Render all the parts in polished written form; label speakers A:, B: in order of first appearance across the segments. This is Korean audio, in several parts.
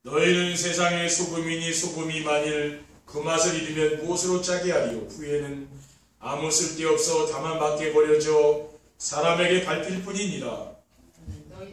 A: 너희는 세상의 소금이니 소금이 만일 그 맛을 잃으면 무엇으로 짜게 하리요. 후에는 아무 쓸데없어 다만 밖에 버려져 사람에게 밟힐 뿐이니라.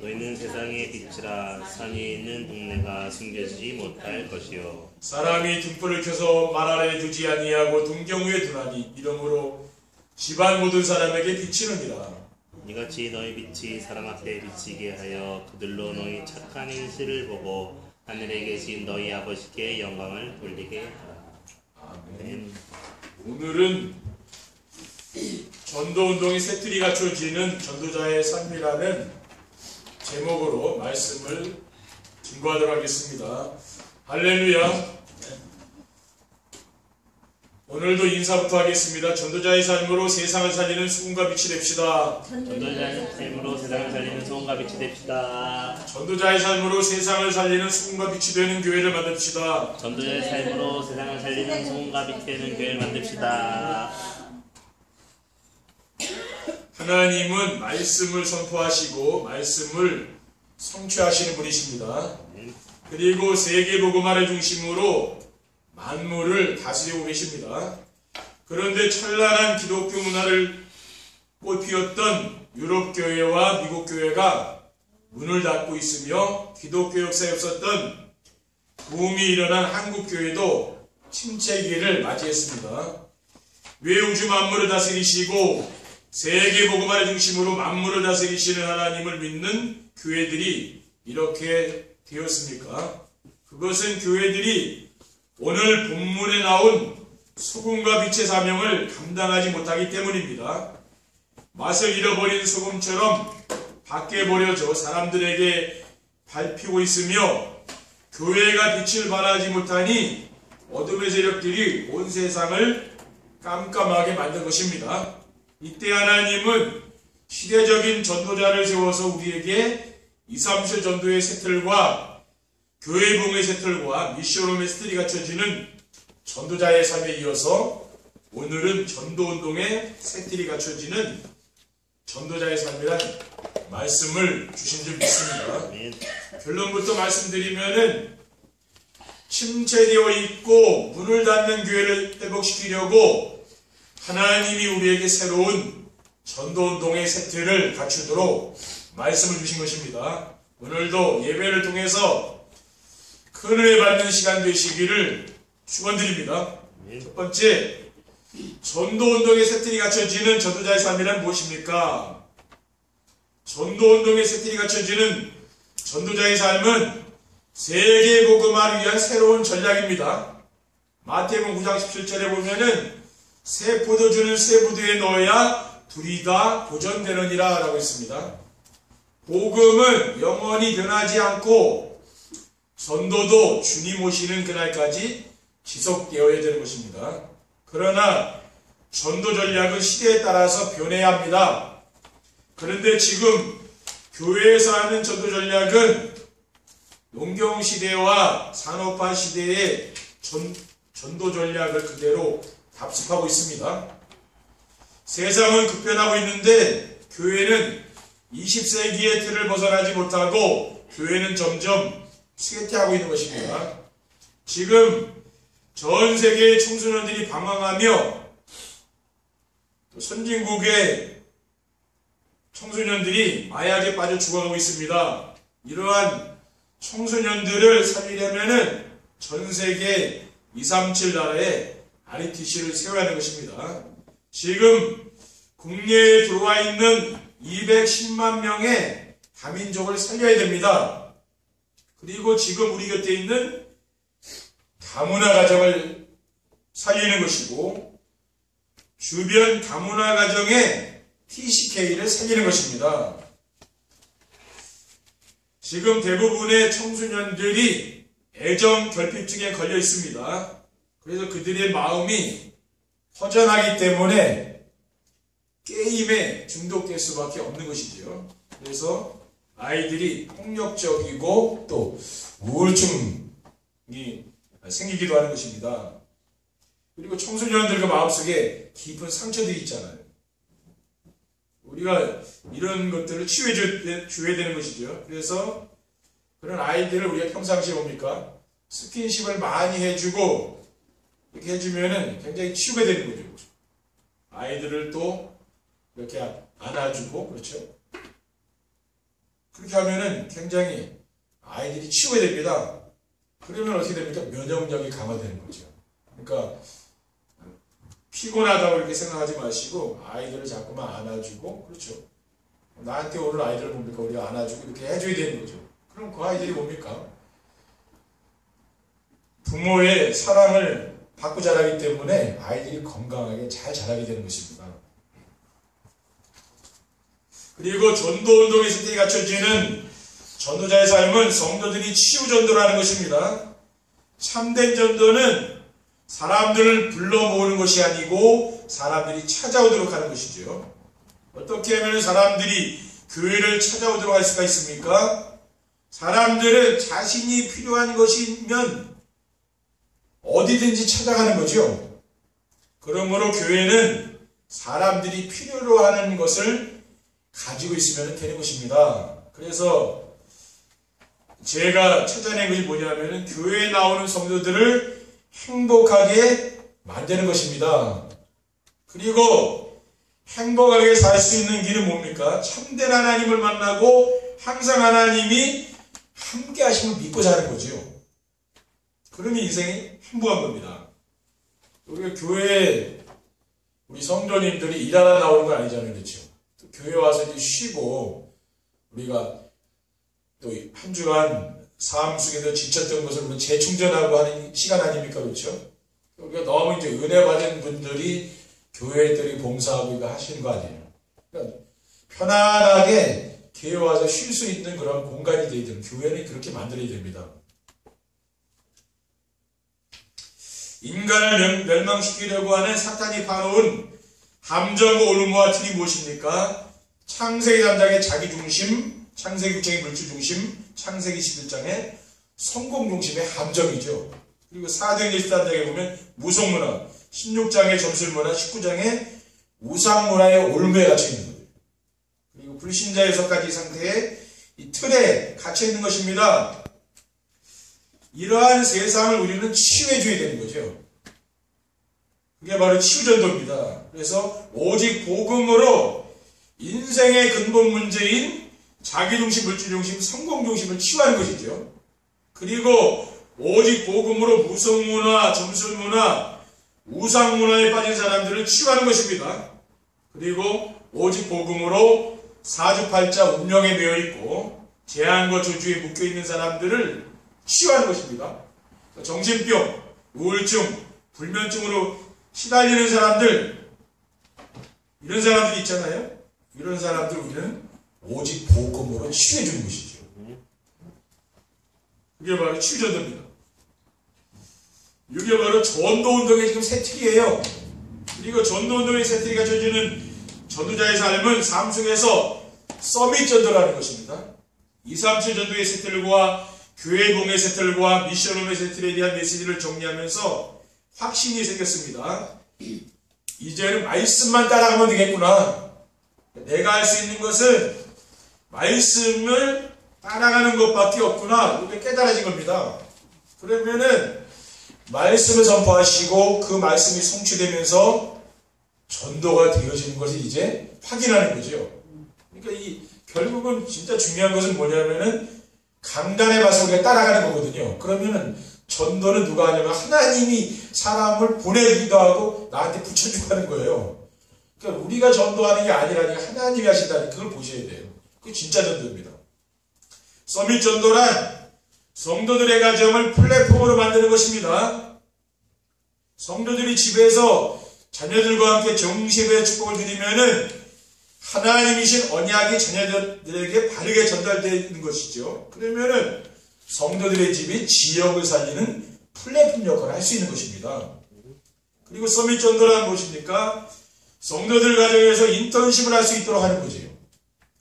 B: 너희는 세상의 빛이라. 산이 있는 동네가 숨겨지지 못할 것이요.
A: 사람이 등불을 켜서 말 아래 두지 아니하고 등경 위에 두나니 이러므로 집안 모든 사람에게 비치느니라.
B: 이같이 너희 빛이 사람 앞에 비치게 하여 그들로 너희 착한 행실을 보고 하늘에 계신 너희 아버지께 영광을 돌리게 하라.
A: 아멘. 오늘은 전도운동의 새틀이 갖춰지는 전도자의 삶이라는 제목으로 말씀을 증거하도록 하겠습니다. 할렐루야. 오늘도 인사부터 하겠습니다. 전도자의 삶으로 세상을 살리는 수금과 빛이 됩시다.
B: 전도자의 삶으로 세상을 살리는 소금과 빛이 됩시다.
A: 전도자의 삶으로 세상을 살리는 수금과 빛이 되는 교회를 만듭시다.
B: 전도자의 삶으로 세상을 살리는 소금과 빛이 되는 교회를 만듭시다.
A: 하나님은 말씀을 선포하시고 말씀을 성취하시는 분이십니다. 그리고 세계복음화를 중심으로 만물을 다스리고 계십니다. 그런데 찬란한 기독교 문화를 꽃피웠던 유럽교회와 미국교회가 문을 닫고 있으며 기독교 역사에 없었던 붐이 일어난 한국교회도 침체기를 맞이했습니다. 왜 우주 만물을 다스리시고 세계복음화를 중심으로 만물을 다스리시는 하나님을 믿는 교회들이 이렇게 되었습니까? 그것은 교회들이 오늘 본문에 나온 소금과 빛의 사명을 감당하지 못하기 때문입니다. 맛을 잃어버린 소금처럼 밖에 버려져 사람들에게 밟히고 있으며 교회가 빛을 발하지 못하니 어둠의 세력들이 온 세상을 깜깜하게 만든 것입니다. 이때 하나님은 시대적인 전도자를 세워서 우리에게 2, 3실 전도의 새틀과 교회 봉의 새틀과 미션홈의 새틀이 갖춰지는 전도자의 삶에 이어서 오늘은 전도운동의 새틀이 갖춰지는 전도자의 삶이란 말씀을 주신 줄 믿습니다. 결론부터 말씀드리면은 침체되어 있고 문을 닫는 교회를 회복시키려고 하나님이 우리에게 새로운 전도운동의 새틀을 갖추도록 말씀을 주신 것입니다. 오늘도 예배를 통해서 큰 은혜 받는 시간 되시기를 축원드립니다. 첫 번째, 전도운동의 새틀이 갖춰지는 전도자의 삶이란 무엇입니까? 전도운동의 새틀이 갖춰지는 전도자의 삶은 세계복음화를 위한 새로운 전략입니다. 마태복음 9장 17절에 보면은 새 포도주는 새 부두에 넣어야 둘이 다 보존되느니라 라고 했습니다. 복음은 영원히 변하지 않고 전도도 주님 오시는 그날까지 지속되어야 되는 것입니다. 그러나 전도 전략은 시대에 따라서 변해야 합니다. 그런데 지금 교회에서 하는 전도 전략은 농경시대와 산업화 시대의 전도 전략을 그대로 답습하고 있습니다. 세상은 급변하고 있는데 교회는 20세기의 틀을 벗어나지 못하고 교회는 점점 쇠퇴하고 있는 것입니다. 지금 전 세계의 청소년들이 방황하며 또 선진국의 청소년들이 마약에 빠져 죽어가고 있습니다. 이러한 청소년들을 살리려면은 전 세계 237 나라에 RTC를 세워야 하는 것입니다. 지금 국내에 들어와 있는 210만 명의 다민족을 살려야 됩니다. 그리고 지금 우리 곁에 있는 다문화 가정을 살리는 것이고 주변 다문화 가정의 TCK를 살리는 것입니다. 지금 대부분의 청소년들이 애정 결핍증에 걸려 있습니다. 그래서 그들의 마음이 허전하기 때문에 게임에 중독될 수밖에 없는 것이죠. 그래서 아이들이 폭력적이고 또 우울증이 생기기도 하는 것입니다. 그리고 청소년들과 마음속에 깊은 상처들이 있잖아요. 우리가 이런 것들을 치유해 줘야 되는 것이죠. 그래서 그런 아이들을 우리가 평상시에 뭡니까? 스킨십을 많이 해주고 이렇게 해주면은 굉장히 치우게 되는 거죠. 아이들을 또 이렇게 안아주고, 그렇죠? 그렇게 하면은 굉장히 아이들이 치우게 됩니다. 그러면 어떻게 됩니까? 면역력이 강화되는 거죠. 그러니까 피곤하다고 이렇게 생각하지 마시고 아이들을 자꾸만 안아주고, 그렇죠? 나한테 오늘 아이들을 뭡니까? 우리가 안아주고 이렇게 해줘야 되는 거죠. 그럼 그 아이들이 뭡니까? 부모의 사랑을 받고 자라기 때문에 아이들이 건강하게 잘 자라게 되는 것입니다. 그리고 전도운동의 세태가 갖춰지는 전도자의 삶은 성도들이 치유전도를 하는 것입니다. 참된 전도는 사람들을 불러 모으는 것이 아니고 사람들이 찾아오도록 하는 것이죠. 어떻게 하면 사람들이 교회를 찾아오도록 할 수가 있습니까? 사람들은 자신이 필요한 것이면 어디든지 찾아가는 거죠. 그러므로 교회는 사람들이 필요로 하는 것을 가지고 있으면 되는 것입니다. 그래서 제가 찾아낸 것이 뭐냐면 교회에 나오는 성도들을 행복하게 만드는 것입니다. 그리고 행복하게 살 수 있는 길은 뭡니까? 참된 하나님을 만나고 항상 하나님이 함께 하심을 믿고 사는 거죠. 그러면 인생이 행복한 겁니다. 우리가 교회에 우리 성도님들이 일하러 나오는 건 아니잖아요. 그렇죠? 또 교회 와서 이제 쉬고 우리가 또 한 주간 삶 속에서 지쳤던 것을 재충전하고 하는 시간 아닙니까? 그렇죠? 우리가 너무 이제 은혜 받은 분들이 교회들이 봉사하고 이거 하시는 거 아니에요. 그러니까 편안하게 교회 와서 쉴 수 있는 그런 공간이 되어야 되는, 교회는 그렇게 만들어야 됩니다. 인간을 멸망시키려고 하는 사탄이 파놓은 함정과 올무와 틀이 무엇입니까? 창세기 3장의 자기중심, 창세기 6장의 물질중심, 창세기 11장의 성공중심의 함정이죠. 그리고 사도행전 13장에 보면 무속문화, 16장의 점술문화, 19장의 우상문화의 올무에 갇혀있는 거예요. 그리고 불신자에서까지 상태의 이 틀에 갇혀있는 것입니다. 이러한 세상을 우리는 치유해줘야 되는 거죠. 그게 바로 치유전도입니다. 그래서 오직 복음으로 인생의 근본 문제인 자기중심, 물질중심, 성공중심을 치유하는 것이죠. 그리고 오직 복음으로 무속문화, 점술문화, 우상문화에 빠진 사람들을 치유하는 것입니다. 그리고 오직 복음으로 사주팔자 운명에 매여있고 재앙과 저주에 묶여있는 사람들을 치유하는 것입니다. 정신병, 우울증, 불면증으로 시달리는 사람들, 이런 사람들이 있잖아요. 이런 사람들 우리는 오직 복음으로 치유해 주는 것이죠. 그게 바로 치유전도입니다. 이게 바로 전도운동의 지금 새 틀이에요. 그리고 전도운동의 새 틀이 갖춰지는 전도자의 삶은 삶 속에서 서밋 전도라는 것입니다. 237 전도의 새 틀과 교회 봉의 새 틀과 미션홈의 새 틀에 대한 메시지를 정리하면서 확신이 생겼습니다. 이제는 말씀만 따라가면 되겠구나. 내가 할 수 있는 것은 말씀을 따라가는 것밖에 없구나. 이게 깨달아진 겁니다. 그러면은 말씀을 선포하시고 그 말씀이 성취되면서 전도가 되어지는 것을 이제 확인하는 거죠. 그러니까 결국은 진짜 중요한 것은 뭐냐면은 강단에 가서 우리가 따라가는 거거든요. 그러면은 전도는 누가 하냐면 하나님이 사람을 보내기도 하고 나한테 붙여주고 하는 거예요. 그러니까 우리가 전도하는 게 아니라니까 하나님이 하신다니 그걸 보셔야 돼요. 그게 진짜 전도입니다. 서밋 전도란 성도들의 가정을 플랫폼으로 만드는 것입니다. 성도들이 집에서 자녀들과 함께 정식의 축복을 드리면은 하나님이신 언약이 자녀들에게 바르게 전달되는 것이죠. 그러면은 성도들의 집이 지역을 살리는 플랫폼 역할을 할 수 있는 것입니다. 그리고 서밋 전도란 무엇입니까? 성도들 가정에서 인턴십을 할 수 있도록 하는 거죠.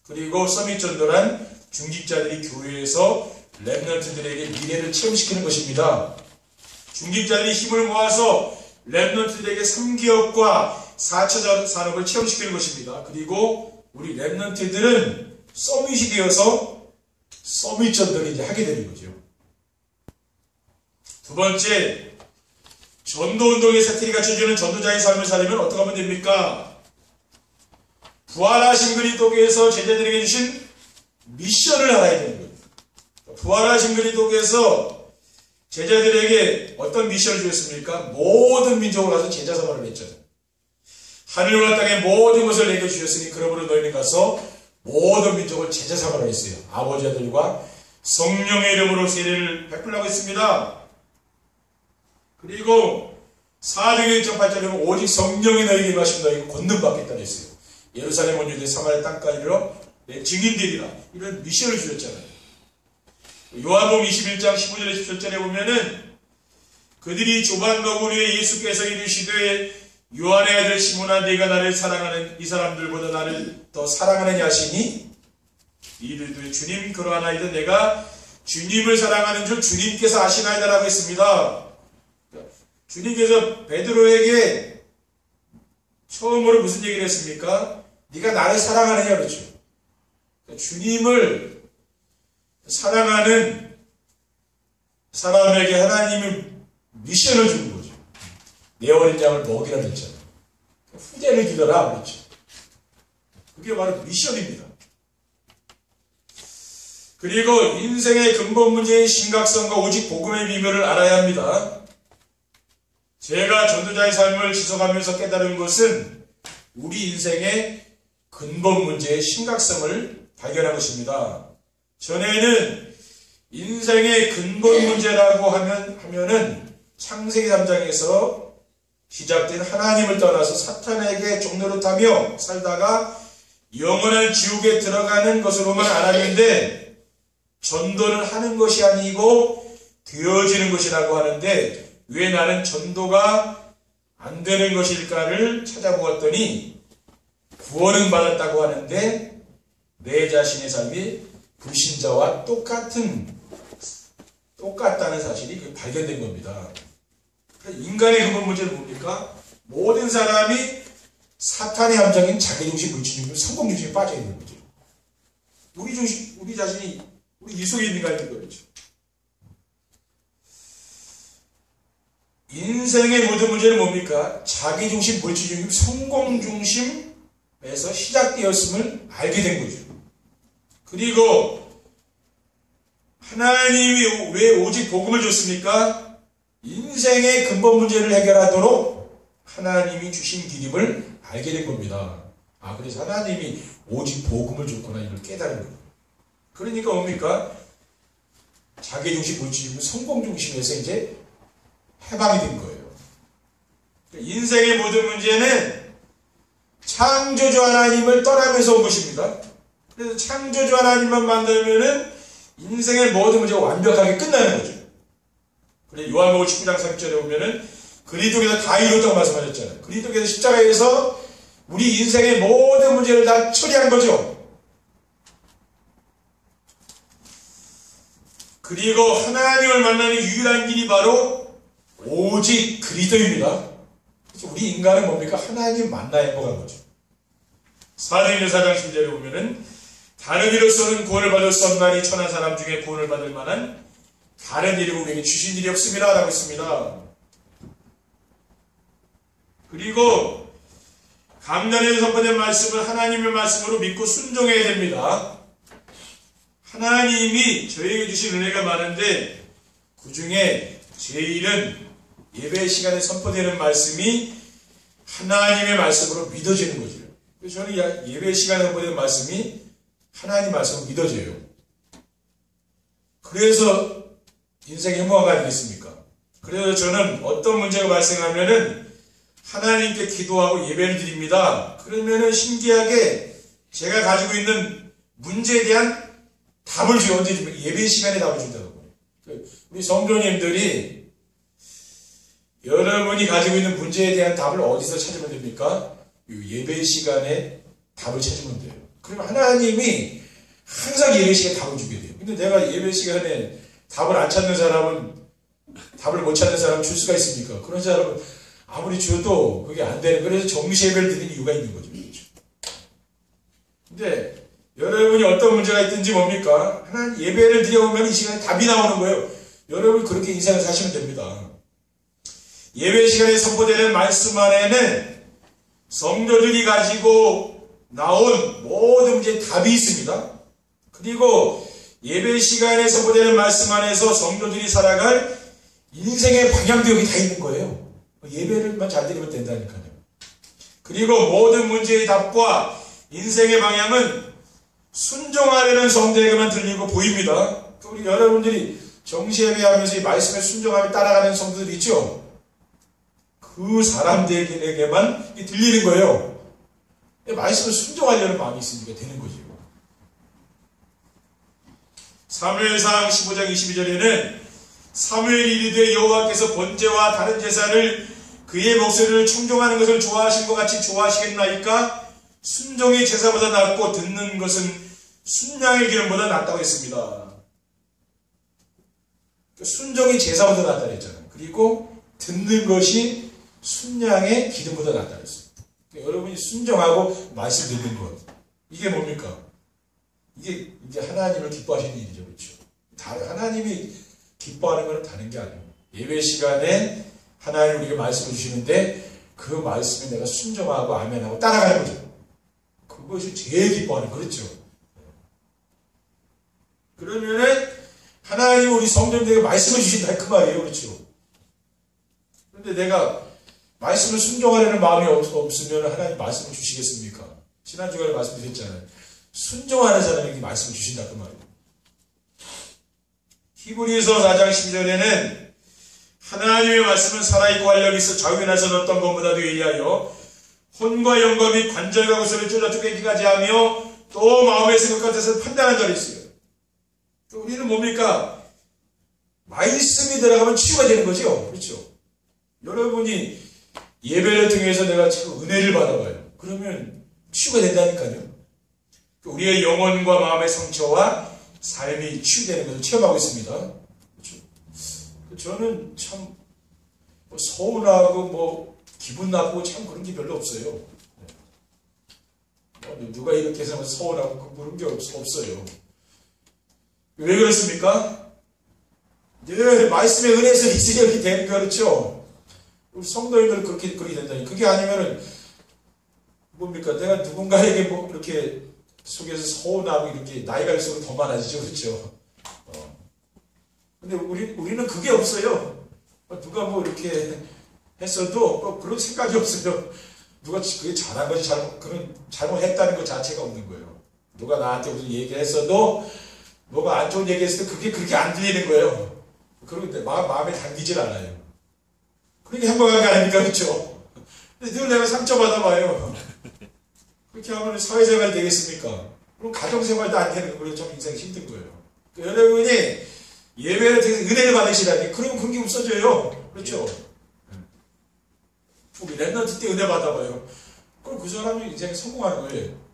A: 그리고 서밋 전도란 중직자들이 교회에서 랩넌트들에게 미래를 체험시키는 것입니다. 중직자들이 힘을 모아서 랩넌트들에게 3기업과 4차 산업을 체험시키는 것입니다. 그리고 우리 랩넌트들은 서밋이 되어서 서밋 전도를 이제 하게 되는 거죠. 두 번째, 전도운동의 세트리가 쳐주는 전도자의 삶을 살려면 어떻게 하면 됩니까? 부활하신 그리스도께서 제자들에게 주신 미션을 알아야 되는 거예요. 부활하신 그리스도께서 제자들에게 어떤 미션을 주셨습니까? 모든 민족을 가서 제자 사발을 했잖아요. 하늘과 땅의 모든 것을 내게 주셨으니 그러므로 너희는 가서 모든 민족을 제자 사발을 했어요. 아버지 아들과 성령의 이름으로 세례를 베풀라고 했습니다. 그리고 사도행전 1장 8절에 보면 오직 성령이 너희에게 임하시면 너희가 권능 받겠다 했어요. 예루살렘 온 유대 사마리아 땅까지 이르러 내 증인되리라. 이런 미션을 주셨잖아요. 요한복음 21장 15절에 17절에 보면은 그들이 조반먹은 후에 예수께서 이르시되 요한의 아들 시몬아 네가 나를 사랑하는 이 사람들보다 나를 더 사랑하느냐 하시니 이들도 주님 그러하나이다 내가 주님을 사랑하는 줄 주님께서 아시나이다 라고 했습니다. 주님께서 베드로에게 처음으로 무슨 얘기를 했습니까? 네가 나를 사랑하느냐 그렇죠. 주님을 사랑하는 사람에게 하나님이 미션을 주는 거죠. 내 어린 양을 먹이라 그랬잖아요. 후대를 기더라 그랬죠. 그게 바로 미션입니다. 그리고 인생의 근본 문제의 심각성과 오직 복음의 비밀을 알아야 합니다. 제가 전도자의 삶을 지속하면서 깨달은 것은 우리 인생의 근본 문제의 심각성을 발견한 것입니다. 전에는 인생의 근본 문제라고 하면은 창세기 3장에서 시작된 하나님을 떠나서 사탄에게 종노릇하며 살다가 영원한 지옥에 들어가는 것으로만 알았는데 전도를 하는 것이 아니고 되어지는 것이라고 하는데 왜 나는 전도가 안 되는 것일까를 찾아보았더니 구원은 받았다고 하는데 내 자신의 삶이 불신자와 똑같다는 사실이 발견된 겁니다. 인간의 근본 문제는 뭡니까? 모든 사람이 사탄의 함정인 자기중심, 물질중심, 성공중심에 빠져있는 거죠. 우리 자신이 우리 이 속에 있는 거 아닌 거죠. 인생의 모든 문제는 뭡니까? 자기중심, 물질중심, 성공중심에서 시작되었음을 알게 된 거죠. 그리고 하나님이 왜 오직 복음을 줬습니까? 인생의 근본 문제를 해결하도록 하나님이 주신 길임을 알게 된 겁니다. 그래서 하나님이 오직 복음을 줬구나 이걸 깨달은 거예요. 그러니까 뭡니까? 자기중심, 물질중심, 성공중심에서 이제 해방이 된 거예요. 인생의 모든 문제는 창조주 하나님을 떠나면서 온 것입니다. 그래서 창조주 하나님만 만들면은 인생의 모든 문제가 완벽하게 끝나는 거죠. 그래서 요한복음 19장 3절에 보면은 그리스도께서 다 이뤘다고 말씀하셨잖아요. 그리스도께서 십자가에서 우리 인생의 모든 문제를 다 처리한 거죠. 그리고 하나님을 만나는 유일한 길이 바로 오직 그리스도입니다. 그래서 우리 인간은 뭡니까? 하나님 만나야 행복한 거죠. 사도행전 4장 10절에 보면은 다른 이로서는 구원을 받을 수 없나니 천한 사람 중에 구원을 받을 만한 다른 이름을 우리에게 주신 일이 없습니다 라고 했습니다. 그리고 강단에서 선포된 말씀을 하나님의 말씀으로 믿고 순종해야 됩니다. 하나님이 저에게 주신 은혜가 많은데 그 중에 제일은 예배 시간에 선포되는 말씀이 하나님의 말씀으로 믿어지는 거죠. 그래서 저는 예배 시간에 선포되는 말씀이 하나님 말씀으로 믿어져요. 그래서 인생이 행복한 거 아니겠습니까? 그래서 저는 어떤 문제가 발생하면은 하나님께 기도하고 예배를 드립니다. 그러면은 신기하게 제가 가지고 있는 문제에 대한 답을 줘요. 언제 줍니까? 예배 시간에 답을 준다고. 우리 성도님들이 여러분이 가지고 있는 문제에 대한 답을 어디서 찾으면 됩니까? 예배 시간에 답을 찾으면 돼요. 그러면 하나님이 항상 예배 시간에 답을 주게 돼요. 근데 내가 예배 시간에 답을 안 찾는 사람은, 답을 못 찾는 사람은 줄 수가 있습니까? 그런 사람은 아무리 줘도 그게 안 되는, 그래서 정시 예배를 드리는 이유가 있는 거죠. 그렇죠? 근데 여러분이 어떤 문제가 있든지 뭡니까? 하나님 예배를 드려보면 이 시간에 답이 나오는 거예요. 여러분 그렇게 인생을 사시면 됩니다. 예배 시간에 선포되는 말씀 안에는 성도들이 가지고 나온 모든 문제에 답이 있습니다. 그리고 예배 시간에 선포되는 말씀 안에서 성도들이 살아갈 인생의 방향도 여기 다 있는 거예요. 예배를만 잘 드리면 된다니까요. 그리고 모든 문제의 답과 인생의 방향은 순종하려는 성도에게만 들리고 보입니다. 우리 여러분들이 정시예배하면서 이 말씀에 순종하며 따라가는 성도들 있죠? 그 사람들에게만 들리는 거예요. 말씀을 순종하려는 마음이 있으니까 되는 거죠. 사무엘상 15장 22절에는 사무엘이 이르되 여호와께서 번제와 다른 제사를 그의 목소리를 청종하는 것을 좋아하신 것 같이 좋아하시겠나이까? 순종이 제사보다 낫고 듣는 것은 순양의 기름보다 낫다고 했습니다. 순종이 제사보다 낫다 했잖아요. 그리고 듣는 것이 순양의 기름보다 낫다 했습니다. 여러분이 순종하고 말씀 듣는 것, 이게 뭡니까? 이게 하나님을 기뻐하시는 일이죠. 그렇죠? 하나님이 기뻐하는 것은 다른 게 아니에요. 예배 시간에 하나님 우리에게 말씀을 주시는데 그 말씀에 내가 순종하고 아멘하고 따라가는 거죠. 그것이 제일 기뻐하는 거. 그렇죠? 그러면은 하나님 우리 성도님들에게 말씀을 주신다 그 말이에요. 그렇죠? 그런데 내가 말씀을 순종하려는 마음이 없으면 하나님 말씀을 주시겠습니까? 지난주간에 말씀드렸잖아요. 순종하는 사람에게 말씀을 주신다 그 말이에요. 히브리서 4장 12절에는 하나님의 말씀은 살아있고 활력이 있어 좌우에나서 어떤 것보다도 예리하여 혼과 영과 및 관절과 구슬을 찔러 쪼개기까지 하며 또 마음의 생각 같아서 판단한 자리 있어요. 우리는 뭡니까? 말씀이 들어가면 치유가 되는 거죠. 그렇죠? 여러분이 예배를 통해서 내가 지금 은혜를 받아봐요. 그러면 치유가 된다니까요. 우리의 영혼과 마음의 상처와 삶이 치유되는 것을 체험하고 있습니다. 그렇죠? 저는 참 서운하고 기분 나쁘고 참 그런 게 별로 없어요. 누가 이렇게 해서 서운하고 그런 게 없어요. 왜 그렇습니까? 늘 말씀의 은혜에서 있으니 이렇게 되는 거 그렇죠? 우리 성도님들 그렇게 된다니. 그게 아니면은 뭡니까? 내가 누군가에게 이렇게 속에서 서운하고 이렇게 나이가 갈수록 더 많아지죠. 그렇죠? 근데 우리는 그게 없어요. 누가 이렇게 했어도 그런 생각이 없어요. 누가 그게 잘한 거지 그런 잘못했다는 것 자체가 없는 거예요. 누가 나한테 무슨 얘기를 했어도 뭐가 안 좋은 얘기했을 때 그게 그렇게 안 들리는 거예요. 그런데 마음에 담기질 않아요. 그렇게 행복한 게 아닙니까? 그렇죠? 근데 늘 내가 상처받아 봐요. 그렇게 하면 사회생활이 되겠습니까? 그럼 가정생활도 안 되는 거예요. 참 인생이 힘든 거예요. 그러니까 여러분이 예배를 통해서 은혜를 받으시라니 그러면 그런 게 없어져요. 그렇죠? 우리 랩런트 때 은혜 받아봐요. 그럼 그 사람이 인생에 성공하는 거예요.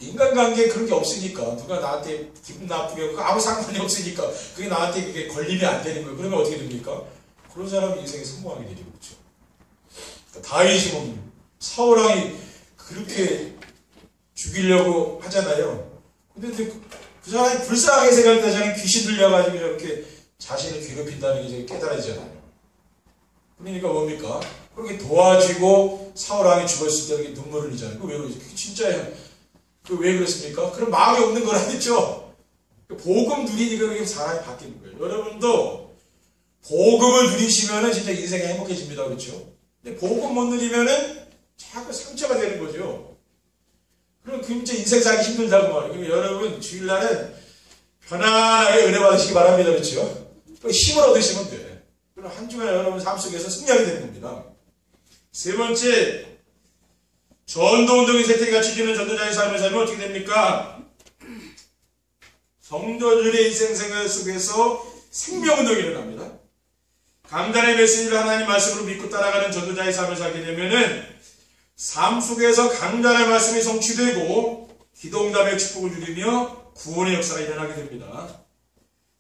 A: 인간관계에 그런 게 없으니까 누가 나한테 기분 나쁘게 하고 아무 상관이 없으니까 그게 나한테 그게 걸림이 안 되는 거예요. 그러면 어떻게 됩니까? 그런 사람이 인생에 성공하게 되죠. 그렇죠? 그러니까 다윗이 보면 사울왕이 그렇게 죽이려고 하잖아요. 근데 그 사람이 불쌍하게 생각할 때 자기 귀신 들려가지고 이렇게 자신을 괴롭힌다는 게 깨달아지잖아요. 그러니까 뭡니까? 그렇게 도와주고 사울왕이 죽었을 때 이렇게 눈물을 흘리잖아요. 왜 그러지? 그게 진짜예요. 왜 그렇습니까? 그런 마음이 없는 건 아니죠. 복음 누리니까 그렇게 사람이 바뀌는 거예요. 여러분도 복음을 누리시면은 진짜 인생이 행복해집니다. 그렇죠? 근데 복음 못 누리면은 자꾸 상처가 되는 거죠. 그럼 진짜 인생 살기 힘들다고 말이에요. 그러니까 여러분 주일날은 편안하게 은혜 받으시기 바랍니다. 그렇죠? 힘을 얻으시면 돼. 그럼 한 주간 여러분 삶 속에서 승리하게 되는 겁니다. 세 번째, 전도운동의 세태를 갖추기는 전도자의 삶을 살면 어떻게 됩니까? 성도들의 인생 생활 속에서 생명운동이 일어납니다. 강단의 메시지를 하나님 말씀으로 믿고 따라가는 전도자의 삶을 살게 되면은 삶 속에서 강단의 말씀이 성취되고 기도응답의 축복을 누리며 구원의 역사가 일어나게 됩니다.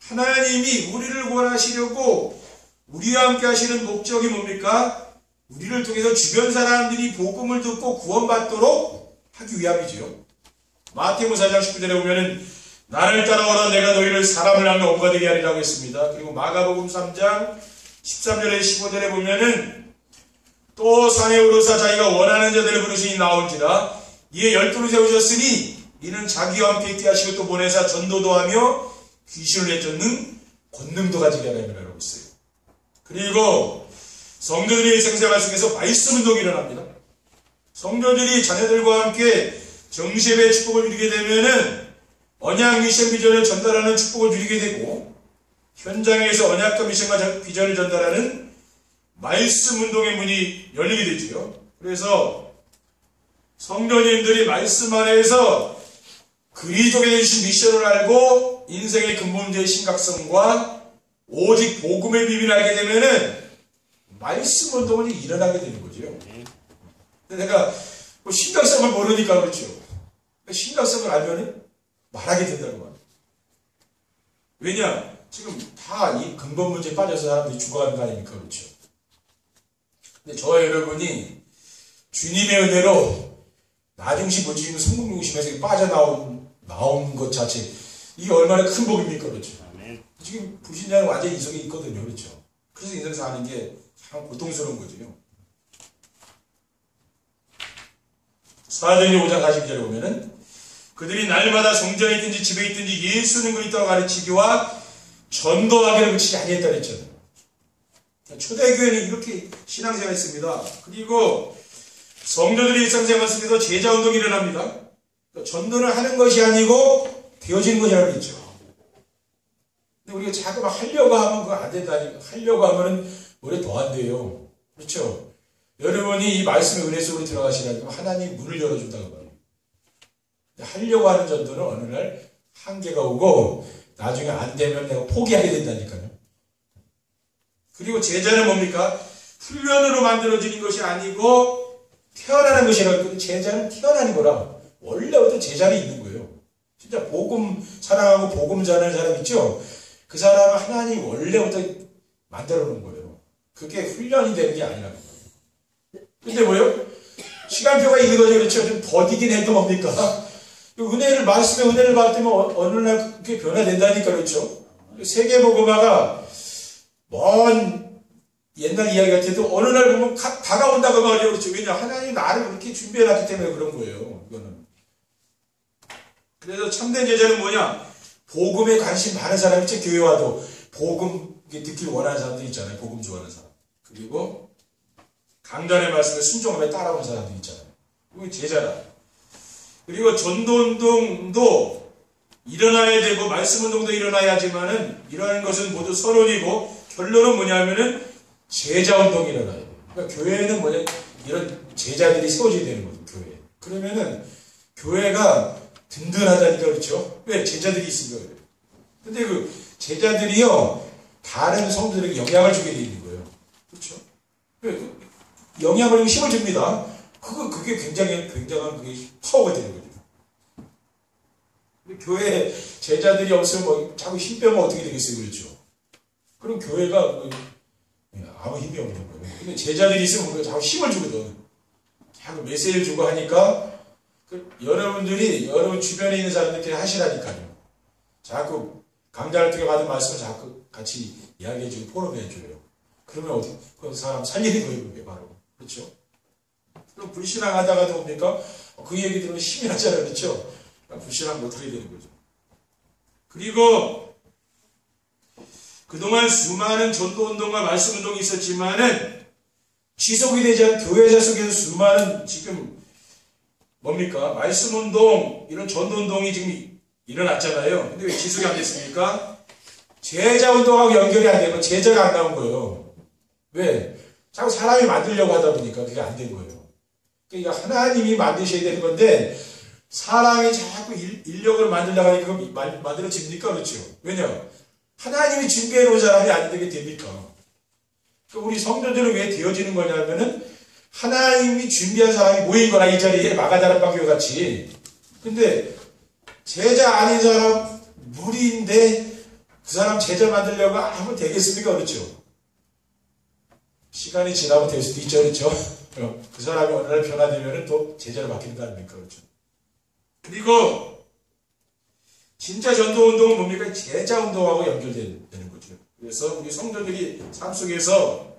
A: 하나님이 우리를 구원하시려고 우리와 함께 하시는 목적이 뭡니까? 우리를 통해서 주변 사람들이 복음을 듣고 구원받도록 하기 위함이지요. 마태복음 4장 19절에 보면은 나를 따라오라 내가 너희를 사람을 향해 어부가 되게 하리라고 했습니다. 그리고 마가복음 3장 13절에 15절에 보면은 또 산에 오르사 자기가 원하는 자들을 부르시니 나올지라 이에 12를 세우셨으니 이는 자기와 함께 있게 하시고 또 보내사 전도도 하며 귀신을 내쫓는 권능도 가지게 하라고 했어요. 그리고 성도들이 생생활 속에서 말씀 운동이 일어납니다. 성도들이 자녀들과 함께 정시예배 축복을 누리게 되면은 언약 미션 비전을 전달하는 축복을 누리게 되고 현장에서 언약과 미션과 비전을 전달하는 말씀 운동의 문이 열리게 되지요. 그래서 성도님들이 말씀 안에서 그리스도께 주신 미션을 알고 인생의 근본적인 심각성과 오직 복음의 비밀을 알게 되면은 말씀 운동이 일어나게 되는 거죠. 근데 내가 뭐 심각성을 모르니까 그렇죠. 심각성을 알면 말하게 된다고 말이에요. 왜냐? 지금 다 이 근본 문제에 빠져서 사람들이 죽어가는 거 아닙니까? 그렇죠. 근데 저와 여러분이 주님의 은혜로 나중시 못지는 성공 중심에서 빠져나온 것 자체, 이게 얼마나 큰 복입니까? 그렇죠. 아멘. 지금 불신자는 완전히 이 속에 있거든요. 그렇죠. 그래서 인생 사는 게 참 고통스러운 거죠. 사도행전 5장 42절에 보면은 그들이 날마다 성전에 있든지 집에 있든지 예수는 그리스도라 가르치기와 전도하기를 그치지 아니했다 그랬잖아요. 초대교회는 이렇게 신앙생활을 했습니다. 그리고 성도들이 일상생활 속에서 제자운동이 일어납니다. 전도를 하는 것이 아니고 되어지는 것이라고 했죠. 근데 우리가 자꾸 막 하려고 하면 그거 안 된다니까. 하려고 하면은 오래 더 안 돼요. 그렇죠? 여러분이 이 말씀의 은혜 속으로 들어가시라면 하나님이 문을 열어준다고 말해요. 하려고 하는 전도는 어느 날 한계가 오고 나중에 안 되면 내가 포기하게 된다니까요. 그리고 제자는 뭡니까? 훈련으로 만들어지는 것이 아니고 태어나는 것이라고. 제자는 태어나는 거라. 원래부터 제자는 있는 거예요. 진짜 복음 사랑하고 복음 전하는 사람 있죠? 그 사람은 하나님이 원래부터 만들어 놓은 거예요. 그게 훈련이 되는 게 아니라는 거예요. 근데 뭐요? 시간표가 있는 거죠. 그렇죠? 좀 더디긴 해도 뭡니까? 은혜를, 말씀의 은혜를 받으면 어느 날 그게 변화된다니까. 그렇죠? 세계복음화가 먼 옛날 이야기 같아도 어느 날 보면 다가온다고 말이에요. 그렇죠? 왜냐? 하나님이 나를 그렇게 준비해놨기 때문에 그런 거예요. 이거는. 그래서 참된 제자는 뭐냐? 복음에 관심 많은 사람 있죠? 교회 와도 복음 듣길 원하는 사람들 있잖아요. 복음 좋아하는 사람. 그리고 강단의 말씀에 순종하며 따라오는 사람들 있잖아요. 이거 제자라. 그리고 전도운동도 일어나야 되고 말씀운동도 일어나야 하지만은 이러한 것은 모두 선언이고 결론은 뭐냐면은 제자운동이 일어나야 돼요. 그러니까 교회는 뭐냐? 이런 제자들이 세워져야 되는 거죠. 교회. 그러면은 교회가 든든하다니까. 그렇죠? 왜? 제자들이 있으니까 그래요. 근데 그 제자들이요 다른 성도들에게 영향을 주게 돼 있는 거예요. 그렇죠? 영향을, 힘을 줍니다. 그게 굉장한 그게 파워가 되는 거죠. 교회에 제자들이 없으면 뭐 자꾸 힘 빼면 어떻게 되겠어요? 그렇죠? 그럼 교회가 아무 힘이 없는 거예요. 근데 제자들이 있으면 자꾸 힘을 주거든. 자꾸 메시지를 주고 하니까 여러분들이 여러분 주변에 있는 사람들끼리 하시라니까요. 자꾸 강좌를 통해 받은 말씀을 자꾸 같이 이야기해주고 포럼해줘요. 그러면 그 사람 살리는 거예요. 그게 바로. 그렇죠? 그럼 불신앙하다가도 뭡니까? 그 얘기 들으면 힘이 나잖아요. 그렇죠? 불신앙 못하게 되는 거죠. 그리고 그동안 수많은 전도운동과 말씀운동이 있었지만은 지속이 되지 않은 교회사 속에서 수많은 지금 뭡니까? 말씀운동, 이런 전도운동이 지금 일어났잖아요. 근데 왜 지속이 안 됐습니까? 제자운동하고 연결이 안 되고 제자가 안 나온 거예요. 왜? 자꾸 사람이 만들려고 하다 보니까 그게 안 된 거예요. 그러니까 하나님이 만드셔야 되는 건데 사람이 자꾸 인력을 만들려고 하니까 만들어집니까? 그렇죠? 왜냐? 하나님이 준비해 놓은 사람이 안 되게 됩니까? 그러니까 우리 성도들은 왜 되어지는 거냐면은 하나님이 준비한 사람이 모인 거나 이 자리에 마가다락 방교와 같이. 근데 제자 아닌 사람 무리인데 그 사람 제자 만들려고 하면 되겠습니까? 그렇죠? 시간이 지나면 될 수도 있죠. 그렇죠? 그 사람이 어느 날 변화되면 또 제자로 바뀌는 거 아닙니까? 그렇죠? 그리고 진짜 전도운동은 뭡니까? 제자운동하고 연결되는 거죠. 그래서 우리 성도들이 삶 속에서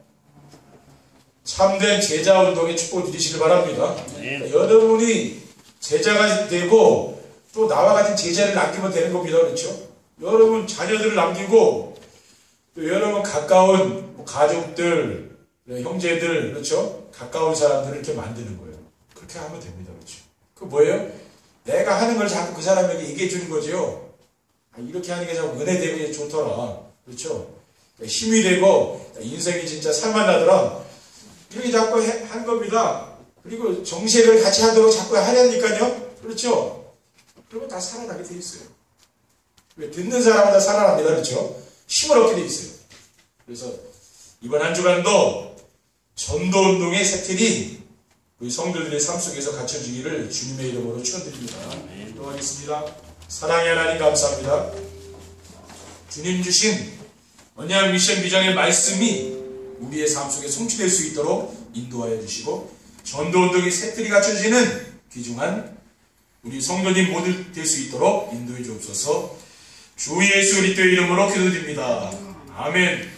A: 참된 제자운동의 축복을 누리시길 바랍니다. 그러니까 여러분이 제자가 되고 또 나와 같은 제자를 남기면 되는 겁니다. 그렇죠? 여러분 자녀들을 남기고 또 여러분 가까운 가족들, 형제들, 그렇죠? 가까운 사람들을 이렇게 만드는 거예요. 그렇게 하면 됩니다. 그렇죠? 그 뭐예요? 내가 하는 걸 자꾸 그 사람에게 얘기해 주는 거죠. 이렇게 하는 게 자꾸 은혜되고 좋더라. 그렇죠? 힘이 되고 인생이 진짜 살만나더라. 이렇게 자꾸 한 겁니다. 그리고 정세를 같이 하도록 자꾸 하려니까요. 그렇죠? 그러면 다 살아나게 돼 있어요. 왜? 듣는 사람은 다 살아납니다. 그렇죠? 힘을 얻게 돼 있어요. 그래서 이번 한 주간도 전도운동의 새틀이 우리 성도들의 삶 속에서 갖춰지기를 주님의 이름으로 축원드립니다. 기도하겠습니다. 사랑의 하나님 감사합니다. 주님 주신 언약 미션 비전의 말씀이 우리의 삶 속에 성취될 수 있도록 인도하여 주시고 전도운동의 새틀이 갖춰지는 귀중한 우리 성도님 모두 될 수 있도록 인도해 주옵소서. 주 예수 그리스도의 이름으로 기도드립니다. 아멘.